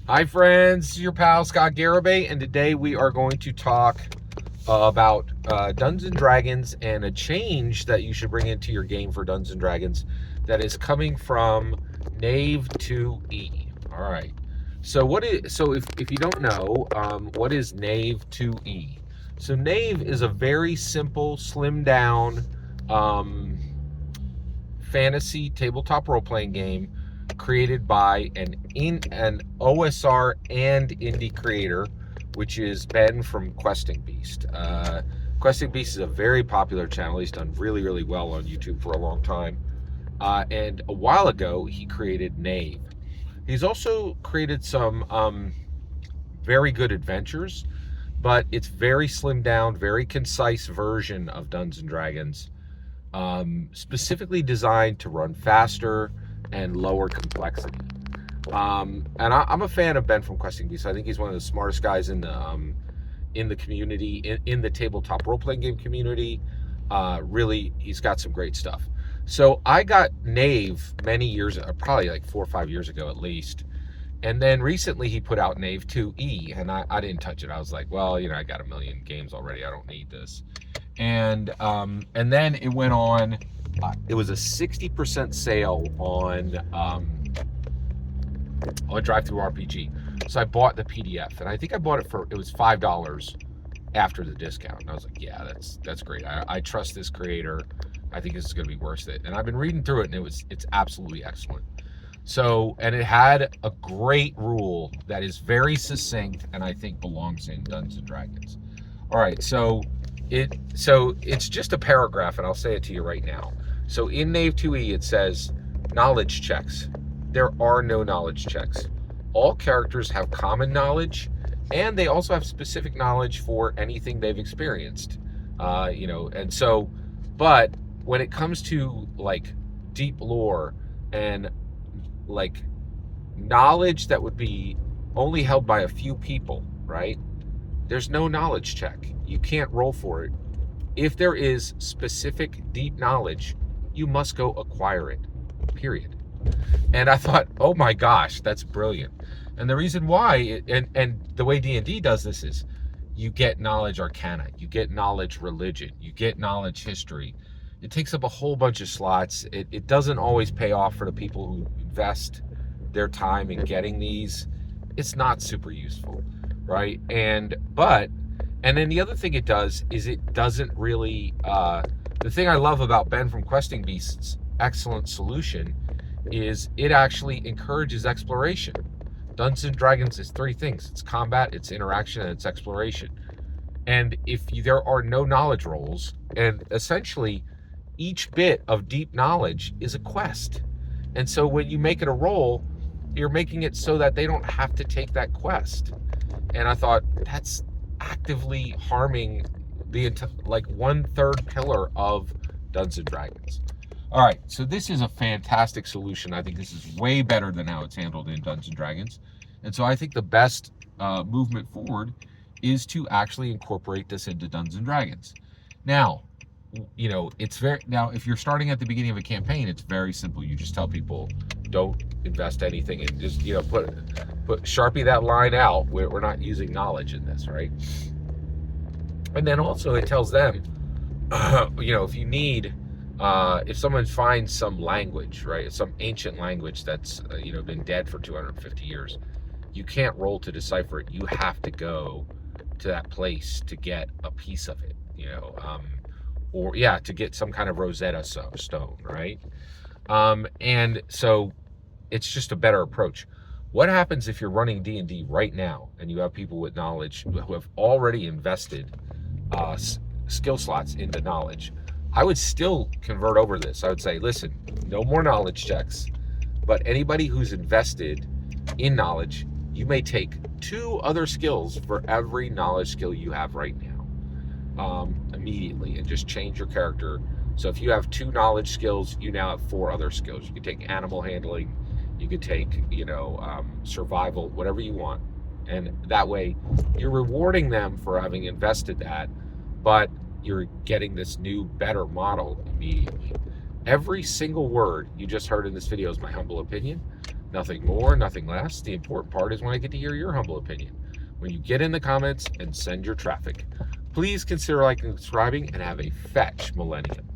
Hi friends, your pal Scott Garibay, and today we are going to talk about Dungeons & Dragons and a change that you should bring into your game for Dungeons & Dragons that is coming from Knave to E. All right. So if you don't know, what is Knave to E? So Knave is a very simple, slimmed down fantasy tabletop role-playing game created by an OSR and Indy creator, which is Ben from Questing Beast. Questing Beast is a very popular channel. He's done really, really well on YouTube for a long time. And a while ago, he created Knave. He's also created some very good adventures, but it's very slimmed down, very concise version of Dungeons & Dragons, specifically designed to run faster and lower complexity. And I'm a fan of Ben from Questing Beast. I think he's one of the smartest guys in the community, in the tabletop role-playing game community. Really, he's got some great stuff. So I got Knave many years, probably like 4 or 5 years ago at least. And then recently he put out Knave 2E, and I didn't touch it. I was like, well, I got a million games already. I don't need this. And then it went on. It was a 60% sale on DriveThruRPG. So I bought the PDF, and I think I bought it was $5 after the discount. And I was like, yeah, that's great. I trust this creator. I think this is going to be worth it. And I've been reading through it, and it's absolutely excellent. So, and it had a great rule that is very succinct and I think belongs in Dungeons & Dragons. All right, so it's just a paragraph, and I'll say it to you right now. So in Knave 2E, it says, knowledge checks. There are no knowledge checks. All characters have common knowledge, and they also have specific knowledge for anything they've experienced. And so, but when it comes to like deep lore and like knowledge that would be only held by a few people, right? There's no knowledge check. You can't roll for it. If there is specific deep knowledge, you must go acquire it, period. And I thought, oh my gosh, that's brilliant. And the reason why, and the way D&D does this is you get knowledge arcana, you get knowledge religion, you get knowledge history. It takes up a whole bunch of slots. It doesn't always pay off for the people who invest their time in getting these. It's not super useful, right? And then the other thing it does is it doesn't really, the thing I love about Ben from Questing Beast's excellent solution is it actually encourages exploration. Dungeons & Dragons is 3 things. It's combat, it's interaction, and it's exploration. And if there are no knowledge rolls, and essentially each bit of deep knowledge is a quest. And so when you make it a roll, you're making it so that they don't have to take that quest. And I thought, that's actively harming the like 1/3 pillar of Dungeons & Dragons. All right, so this is a fantastic solution. I think this is way better than how it's handled in Dungeons & Dragons. And so I think the best movement forward is to actually incorporate this into Dungeons & Dragons. Now, if you're starting at the beginning of a campaign, it's very simple. You just tell people, don't invest anything, and just put Sharpie that line out. We're not using knowledge in this, right? And then also it tells them, if you need, if someone finds some language, right, some ancient language that's been dead for 250 years, you can't roll to decipher it. You have to go to that place to get a piece of it, to get some kind of Rosetta Stone, right? And so it's just a better approach. What happens if you're running D&D right now and you have people with knowledge who have already invested skill slots into knowledge? I would still convert over this. I would say, listen, no more knowledge checks, but anybody who's invested in knowledge, you may take 2 other skills for every knowledge skill you have right now. Immediately, and just change your character. So if you have 2 knowledge skills, you now have 4 other skills. You can take animal handling, you could take survival, whatever you want, and that way you're rewarding them for having invested that, but you're getting this new better model immediately. Every single word you just heard in this video is my humble opinion. Nothing more, nothing less. The important part is when I get to hear your humble opinion. When you get in the comments and send your traffic. Please consider liking and subscribing, and have a fetch millennium.